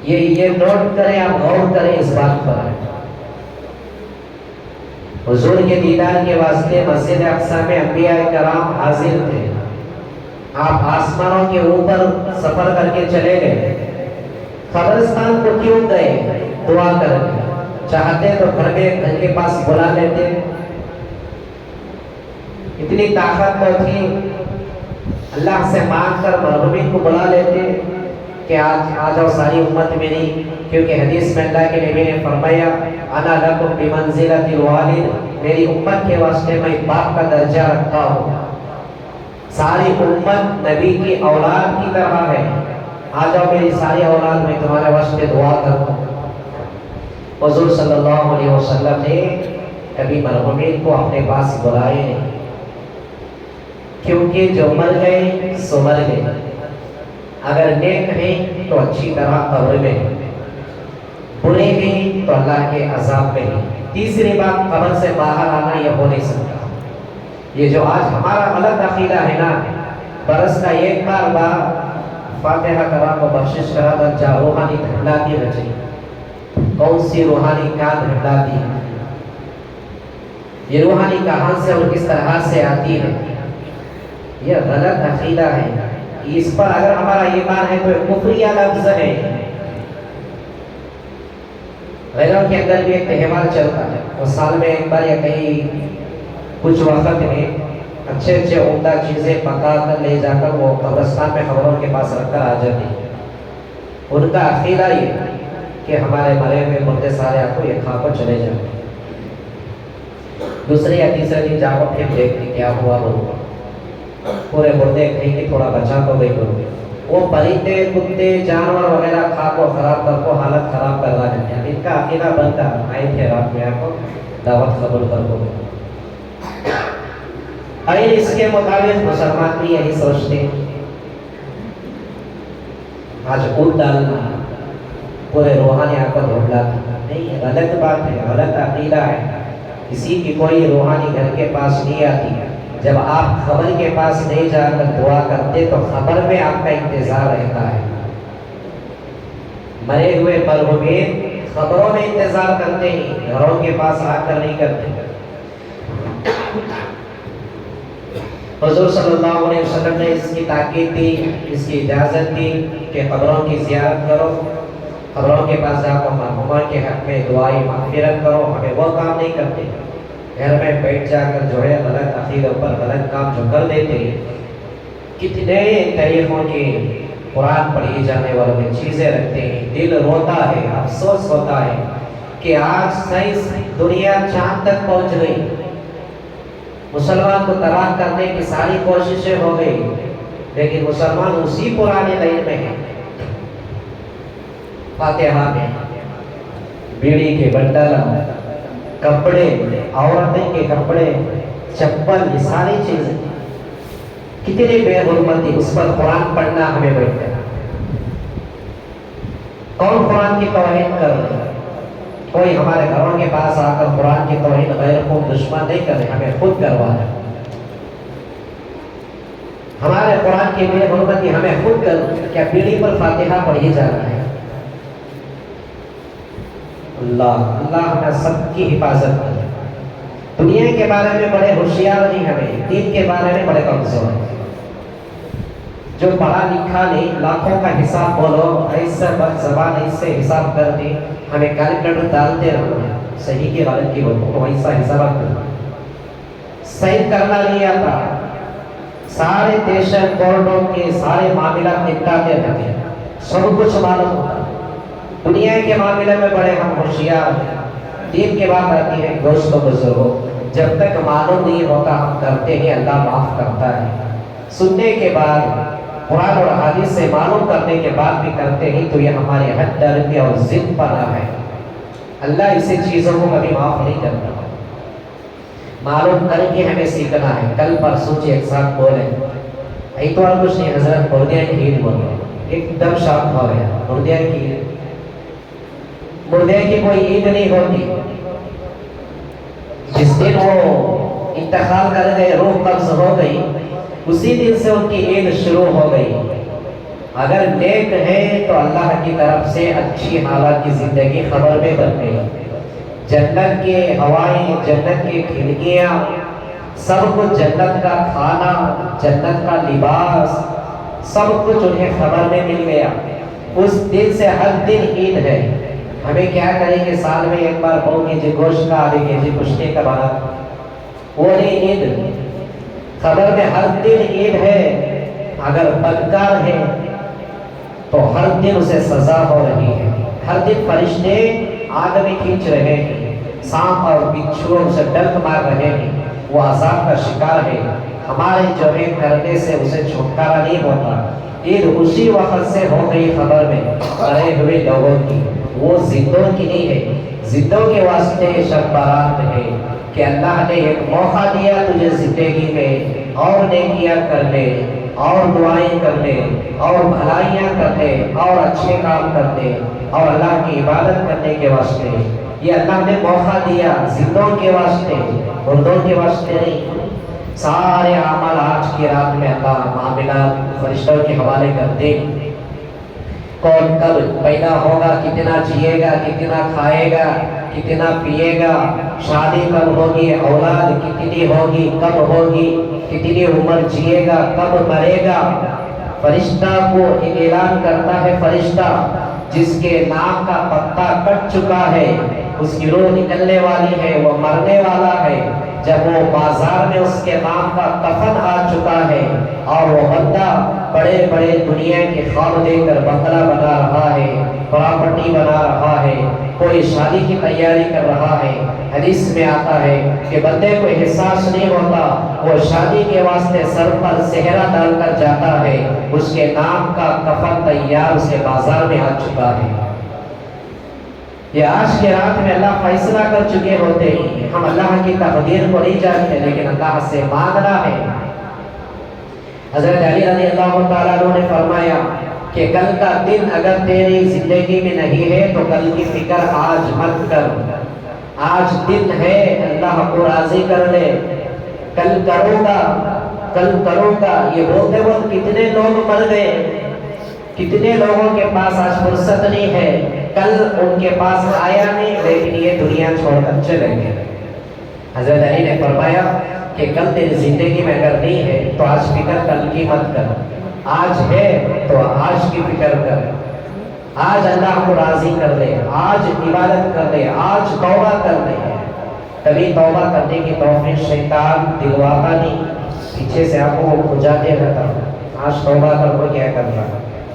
یہ نوٹ کریں، آپ غور کریں اس بات پر۔ حضور کے دیدار کے واسطے مسجد اقصی میں انبیاء کرام حاضر تھے، آپ آسمانوں کے اوپر سفر کر کے چلے گئے، قبرستان کو کیوں گئے؟ دعا کر کے، چاہتے تو گھر کے پاس بلا لیتے، اتنی طاقت تو تھی، اللہ سے مانگ کر مرحومین کو بلا لیتے کہ آ جاؤ ساری امت میری، کیونکہ حدیث میں اللہ کے نبی نے فرمایا انا لکم بمنزلۃ الوالد، میری امت کے واسطے میں باپ کا درجہ رکھتا ہوں، ساری امت نبی کی اولاد کی طرح ہے، آ جاؤ میری ساری اولاد میں تمہارے واسطے دعا کرتا ہوں۔ حضور صلی اللہ علیہ وسلم نے کبھی مرحومین کو اپنے پاس بلائے نہیں، کیونکہ جو مر گئے سو مر گئے، اگر نیک ہیں تو اچھی طرح قبر میں، برے ہیں تو اللہ کے عذاب میں ہیں۔ تیسری بات، قبر سے باہر آنا یہ ہو نہیں سکتا۔ یہ جو آج ہمارا غلط عقیدہ ہے نا، برس کا ایک بار فاتحہ کرا کو بخشش کرا تھا، جا روحانی دھندلاتی رچی، کون سی روحانی کا دھندلاتی ہے، یہ روحانی کہاں سے اور کس طرح سے آتی ہے، یہ غلط عقیدہ ہے۔ اس پر اگر ہمارا ایمان ہے تو ایک کفریہ لفظ ہے۔ غیروں کے اندر بھی ایک تہوار چلتا ہے، وہ سال میں ایک بار یا کہیں کچھ وقت میں اچھے اچھے عمدہ چیزیں پکا کر لے جا کر وہ قبرستان میں قبروں کے پاس رکھ کر آ جاتی ہیں۔ ان کا عقیدہ یہ کہ ہمارے مرے ہوئے مردے سارے آپ کو یہ کھا کر چلے جائیں۔ دوسرے یا تیسرے دن جا کر پھر دیکھتے کیا ہوا، پورے مردے کہیں کہ تھوڑا بچا تو گئی، وہ پرندے کتے جانور وغیرہ کھا کو خراب کر کو حالت خراب کروا دیتے ہیں۔ ان کا عقیدہ بنتا آئے تھے رات میں آپ کو دعوت قبول کر کو، اس کے مطابق مسلمان بھی یہی سوچتے ہیں، آج اونٹ ڈالنا پورے روحانی آپ کو دھوبلاتا نہیں، غلط بات ہے، غلط عقیدہ ہے۔ کسی کی کوئی روحانی گھر کے پاس نہیں آتی ہے، جب آپ خبر کے پاس نہیں جا کر دعا کرتے تو خبر میں آپ کا انتظار رہتا ہے۔ مرے ہوئے مرحومین خبروں میں انتظار کرتے ہیں، گھروں کے پاس آ کر نہیں کرتے۔ حضور صلی اللہ علیہ وسلم نے اس کی تاکید دی، اس کی اجازت دی کہ قبروں کی زیارت کرو، قبروں کے پاس جا کر مرحومہ کے حق میں دعائی مغفرت کرو۔ ہمیں وہ کام نہیں کرتے، گھر میں بیٹھ جا کر جو ہے غلط عقیدوں پر غلط کام جو کر دیتے ہیں۔ کتنے طریقوں کی قرآن پڑھی جانے والوں میں چیزیں رکھتے ہیں، دل روتا ہے، افسوس ہوتا ہے کہ آج سائنس دنیا چاند تک پہنچ گئی، مسلمان کو تباہ کرنے کی ساری کوششیں ہو گئی، لیکن مسلمان اسی پرانے لائن میں ہے۔ فاتحہ میں بیڑی کے بنڈل، کپڑے، عورتیں کے کپڑے، چپل، یہ ساری چیزیں کتنی بے حرمتی، اس پر قرآن پڑھنا ہمیں بیٹھتا ہے۔ کون قرآن کی توہین کر رہے ہیں؟ کوئی ہمارے گھروں کے پاس آ کر قرآن کی توہین غیر خود دشمن نہیں کر رہے، ہمیں خود کروا رہے۔ ہمارے قرآن کی بے حرمتی ہمیں خود کر، کیا پیڑھی پر فاتحہ پڑھی جا رہا ہے؟ اللہ ہمیں سب کی حفاظت کرے۔ دنیا کے بارے میں بڑے ہوشیار نہیں، ہمیں دین کے بارے میں بڑے کمزور ہیں۔ جو پڑھا لکھا نہیں، لاکھوں کا حساب بولو، ایسا بد زبان ایسے حساب کر دیں، ہمیں کیلکولیٹر ڈالتے رہو، صحیح کی غلط کی بولو تو ایسا حساب کرنا، صحیح کرنا نہیں آتا، سارے دیشن کورٹوں کے سارے معاملات نپٹاتے رہتے ہیں، سب کچھ معلوم ہوتا ہے۔ دنیا کے معاملے میں بڑے ہم ہوشیار ہیں، دین کے بعد آتی ہے دوستوں بزرگوں، جب تک معلوم نہیں ہوتا ہم کرتے ہیں، اللہ معاف کرتا ہے۔ سننے کے بعد قرآن اور حدیث سے معلوم کرنے کے بعد بھی کرتے ہیں تو یہ ہماری حد درمی اور ضد پناہ ہے، اللہ اسے چیزوں کو کبھی معاف نہیں کرتا۔ معلوم کر کے ہمیں سیکھنا ہے۔ کل پرسوں ایک ساتھ بولے اتوار کچھ نہیں، حضرت مردیاں کی عید بولے، ایک دم شاک ہو گیا، مردیاں کی عید، مردے کی کوئی عید نہیں ہوتی۔ جس دن وہ انتقال کر گئے، روح قبض ہو گئی، اسی دن سے ان کی عید شروع ہو گئی۔ اگر نیک ہے تو اللہ کی طرف سے اچھی حالات کی زندگی خبر میں بن گئی، جنت کے ہوائیں، جنت کی کھڑکیاں، سب کچھ، جنت کا کھانا، جنت کا لباس، سب کچھ انہیں خبر میں مل گیا۔ اس دن سے ہر دن عید ہے۔ ہمیں کیا کریں کہ سال میں ایک بار 2 کیجی گوشت کا، آدھے کیجی کشتے کا بنا، وہ نہیں عید، خبر میں ہر دن عید ہے۔ اگر بدکار ہے تو ہر دن اسے سزا ہو رہی ہے، ہر دن فرشتے آگ میں کھینچ رہے ہیں، سانپ اور بچھو اسے ڈنک مار رہے ہیں، وہ عذاب کا شکار ہے۔ ہمارے جو ہے کرنے سے اسے چھٹکارا نہیں ہوتا۔ عید اسی وقت سے ہو گئی خبر میں مرے ہوئے لوگوں کی، وہ زندوں کی نہیں ہے۔ زندوں کے واسطے شب بارات ہے کہ اللہ نے ایک موقع دیا تجھے زندگی میں، اور نیکیاں کر لے، اور دعائیں کر لے، اور بھلائیاں کر لے، اور اچھے کام کر لے، اور اللہ کی عبادت کرنے کے واسطے یہ اللہ نے موقع دیا، زندوں کے واسطے، مردوں کے واسطے نہیں۔ سارے اعمال آج کی رات میں اللہ معاملات فرشتوں کے حوالے کر دے۔ کون کب پیدا ہوگا، کتنا جیے گا، کتنا کھائے گا، کتنا پیے گا، شادی کب ہوگی، اولاد کتنی ہوگی، کب ہوگی، کتنی عمر جیے گا، کب مرے گا، فرشتہ کو اعلان کرتا ہے۔ فرشتہ جس کے نام کا پتا کٹ چکا ہے، اس کی روح نکلنے والی ہے، وہ مرنے والا ہے، جب وہ بازار میں اس کے نام کا کفن آ چکا ہے، اور وہ بندہ بڑے بڑے دنیا کے خواب دے کر بنگلہ بنا رہا ہے، پراپرٹی بنا رہا ہے، کوئی شادی کی تیاری کر رہا ہے، حدیث میں آتا ہے کہ بندے کو احساس نہیں ہوتا، وہ شادی کے واسطے سر پر صحرا ڈال کر جاتا ہے، اس کے نام کا کفن تیار اس کے بازار میں آ چکا ہے۔ یہ آج کے رات میں اللہ فیصلہ کر چکے ہوتے ہیں۔ ہم اللہ کی تقدیر کو نہیں جانتے، لیکن اللہ سے مانگنا ہے۔ حضرت علی رضی اللہ تعالیٰ عنہ نے فرمایا کہ کل کا دن اگر تیری زندگی میں نہیں ہے تو کل کی فکر آج مت کر، آج دن ہے، اللہ کو راضی کر لے، کل کروں گا، کل کروں گا۔ یہ بولتے وقت کتنے لوگ مر گئے، کتنے لوگوں کے پاس آج فرصت نہیں ہے، کل ان کے پاس آیا نہیں، لیکن یہ دنیا چھوڑ کر چلے گئے۔ حضرت علی نے فرمایا کہ کل تیری زندگی میں اگر نہیں ہے تو آج فکر کل کی مت کر، آج ہے تو آج کی فکر کر، آج اللہ کو راضی کر لے، آج عبادت کر لے، آج توبہ کر لے۔ کبھی توبہ کرنے کی توفیق شیطان دلواتا نہیں، پیچھے سے آپ کو کھجاتے رہتا، آج توبہ کر کو کیا کرنا،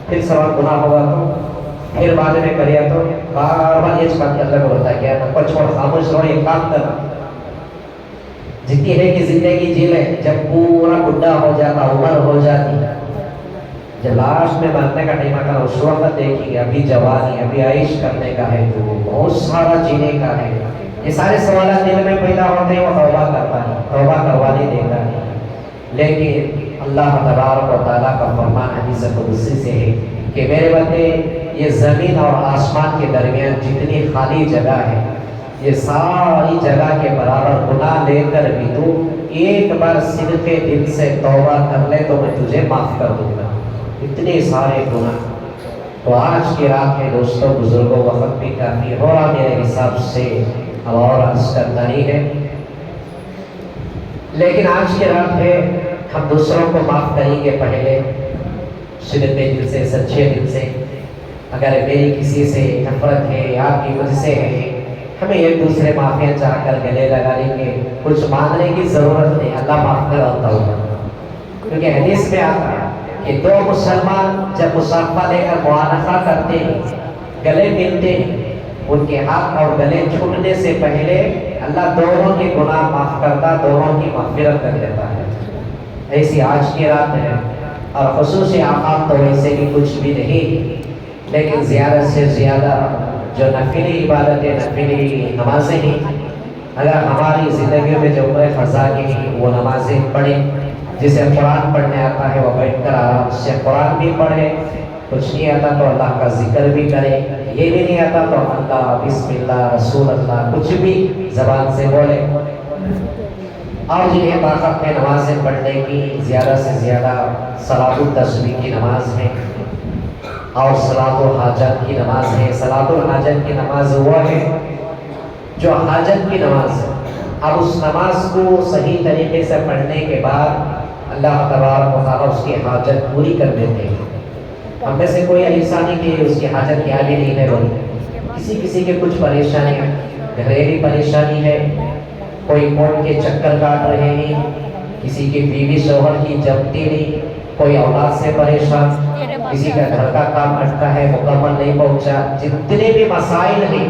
پھر سوال گناہ ہوگا تو پھر بعد میں کریا تو بار بار یہ بات اللہ کو بتا کیا نہ چھوڑ، خاموش رہو، یہ کام کرنا۔ جتنی ہے کہ زندگی جی لے، جب پورا بڈھا ہو جاتا، عمر ہو جاتی، جب لاسٹ میں مرنے کا ٹائم آتا، اس وقت دیکھیے ابھی جوانی، ابھی عیش کرنے کا ہے، تو بہت سارا جینے کا ہے، یہ سارے سوالات دل میں پیدا ہوتے ہیں، وہ توبہ کرتا ہے، توبہ کروا نہیں دیتا ہے۔ لیکن اللہ تبارک و تعالیٰ کا فرمان حدیث قدسی سے ہے کہ میرے بندے، یہ زمین اور آسمان کے درمیان جتنی خالی جگہ ہے، یہ ساری جگہ کے برابر گناہ لے کر بھی تو ایک بار صدق دل سے توبہ کر لے تو میں تجھے معاف کر دوں گا، اتنے سارے گناہ۔ تو آج کی رات میں دوستوں بزرگوں، وقت بھی کافی ہو رہا میرے حساب سے، اب اور عرض کرنا نہیں ہے، لیکن آج کی رات ہے، ہم دوسروں کو معاف کریں گے پہلے صدق دل سے، سچے دل سے۔ اگر میری کسی سے نفرت ہے، آپ کی مجھ سے ہے، ہمیں ایک دوسرے معافیاں چاہ کر گلے لگا لیں گے، کچھ مانگنے کی ضرورت نہیں، اللہ معاف کر آتا ہوگا۔ کیونکہ حدیث میں آتا ہے کہ دو مسلمان جب مصافحہ لے کر معانقہ کرتے ہیں، گلے ملتے ہیں، ان کے ہاتھ اور گلے چھوٹنے سے پہلے اللہ دونوں کے گناہ معاف کرتا، دونوں کی مغفرت کر دیتا ہے۔ ایسی آج کی رات ہے، اور خصوصی آقاب تو ویسے بھی کچھ بھی نہیں، لیکن زیادہ سے زیادہ جو نفلی عبادتیں، نفلی نمازیں ہیں، اگر ہماری زندگی میں جو عمر فضا کی ہیں وہ نمازیں پڑھیں۔ جسے قرآن پڑھنے آتا ہے وہ بیٹھ کر آرام سے قرآن بھی پڑھے، کچھ نہیں آتا تو اللہ کا ذکر بھی کرے، یہ بھی نہیں آتا تو اللہ، بسم اللہ، رسول اللہ، کچھ بھی زبان سے بولے۔ اور جنہیں طاقت ہے نمازیں پڑھنے کی، زیادہ سے زیادہ صلاۃ التسبیح کی نماز ہے، اور صلاۃ الحاجت کی نماز ہے۔ صلاۃ الحاجت کی نماز وہ ہے جو حاجت کی نماز ہے۔ اب اس نماز کو صحیح طریقے سے پڑھنے کے بعد اللہ تبارک و تعالیٰ اس کی حاجت پوری کر دیتے ہیں۔ ہم میں سے کوئی ایسا نہیں کہ اس کی حاجت کیا بھی نہیں ہے بولے، کسی کے کچھ پریشانیاں، گھریلو پریشانی ہے، کوئی کورٹ کے چکر کاٹ رہے ہیں، کسی کی بیوی شوہر کی جمتی نہیں، کوئی اولاد سے پریشان، کسی کا گھر کا کام اٹکا ہے مکمل نہیں پہنچا، جتنے بھی مسائل ہیں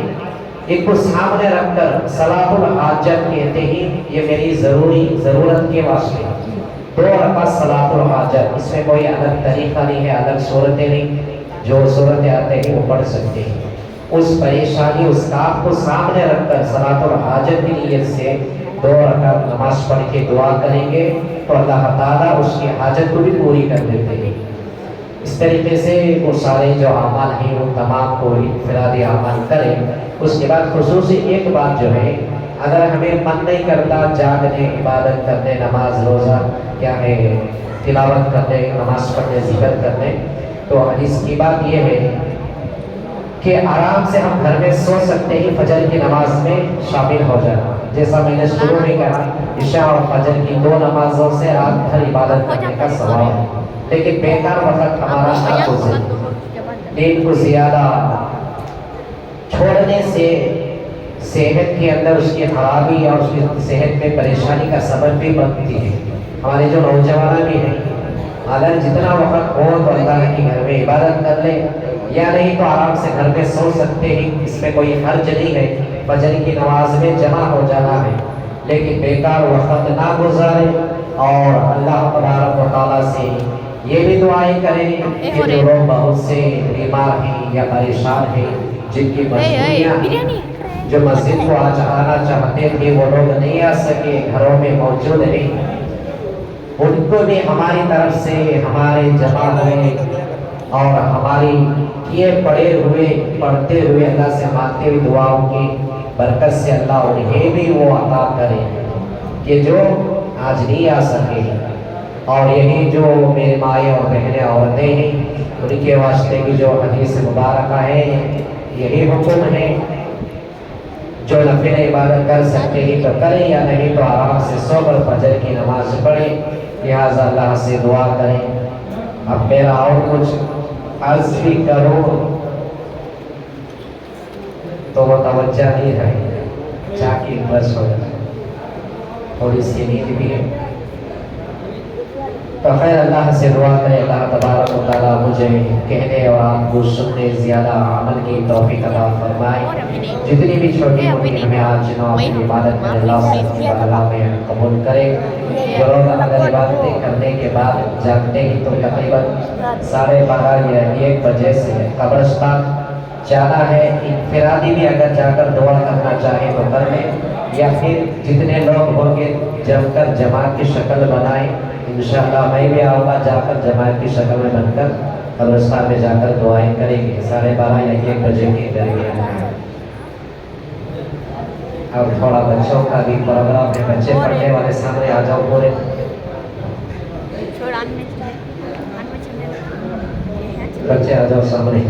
ایک کو سامنے رکھ کر صلاۃ الحاجت کہتے ہیں یہ میری ضرورت کے واسطے 2 رکعت صلاۃ الحاجت، اس میں کوئی الگ طریقہ نہیں ہے، الگ صورتیں نہیں، جو صورتیں آتے ہیں وہ پڑھ سکتے ہیں۔ اس پریشانی اس کام کو سامنے رکھ کر صلاۃ الحاجت کی نیت سے 2 رکعت نماز پڑھ کے دعا کریں گے تو اللہ تعالیٰ اس کی حاجت کو بھی پوری کر دیتے ہیں۔ اس طریقے سے وہ سارے جو اعمال ہیں وہ تمام کو انفرادی اعمال کریں۔ اس کے بعد خصوصی ایک بات جو ہے، اگر ہمیں من نہیں کرتا جاگنے، عبادت کرنے، نماز روزہ کیا ہے تلاوت کرنے، نماز پڑھنے، ذکر کرنے، تو حدیث کی بات یہ ہے کہ آرام سے ہم گھر میں سو سکتے ہیں، فجر کی نماز میں شامل ہو جانا، جیسا میں نے شروع میں کہا عشاء اور فجر کی 2 نمازوں سے رات بھر عبادت کرنے کا ثواب ہے، لیکن بیکار وقت ہمارا نہ گزرے۔ دین کو زیادہ چھوڑنے سے صحت کے اندر اس کی خرابی اور اس کی صحت میں پریشانی کا سبب بھی بنتی ہے۔ ہمارے جو نوجوان بھی ہیں، اگر جتنا وقت ہو تو اللہ کے گھر میں عبادت کر لیں، یا نہیں تو آرام سے گھر میں سو سکتے ہیں، اس میں کوئی حرج نہیں ہے، فجر کی نماز میں جمع ہو جانا ہے، لیکن بیکار وقت نہ گزارے۔ اور اللہ تبارک و تعالیٰ سے یہ بھی دعائیں کریں کہ جو لوگ بہت سے بیمار ہیں یا پریشان ہیں، جن کی مجبوریاں ہیں، جو مسجد کو آج آنا چاہتے تھے وہ لوگ نہیں آ سکے، گھروں میں موجود ہیں، ان کو بھی ہماری طرف سے ہمارے جمع ہوئے اور ہماری کیے پڑھتے ہوئے اللہ سے مانگتے ہوئے دعاؤں کی برکت سے اللہ انہیں بھی وہ عطا کرے کہ جو آج نہیں آ سکے۔ اور یہی جو میرے مائیں اور بہنیں عورتیں ہیں، ان کے واسطے کی جو حدیث مبارکہ ہے، یہی حکم ہے، جو نفل عبادت کر سکتے ہیں تو کریں، یا نہیں تو آرام سے سو کر فجر کی نماز پڑھیں، لہٰذا اللہ سے دعا کریں۔ اب میرا اور کچھ عرض بھی کروں تو وہ توجہ نہیں رہے، چاہیے بس ہو جائے، تھوڑی سی نیند بھی ہے، تو خیر اللہ سے دعا کرے اللہ تبارک و تعالیٰ مجھے کہنے اور آپ کو سننے زیادہ عمل کی توفیق عطا فرمائے۔ جتنی بھی چھوٹی موٹی ہمیں آج جناب کی عبادت میں اللہ سے اللہ میں قبول کرے۔ جو لوگ اگر عبادتیں کرنے کے بعد جاگتے ہیں تو تقریباً 12:30 یا 1 بجے سے قبرستان جانا ہے۔ انفرادی بھی اگر جا کر دعا کرنا چاہے تو کر لیں، یا پھر جتنے لوگ ہوں گے جم کر جماعت کی شکل بنائیں، انشاءاللہ میں بھی آؤں گا، جا کر جماعت کی شکل میں بن کر قبرستان میں جا کر دعائیں کریں گے 12:30 یا 1 بجے کے درمیان۔ اب تھوڑا بچوں کا بھی پروگرام ہے، بچے پڑھنے والے سامنے آ جاؤ پورے، بچے آ جاؤ سامنے۔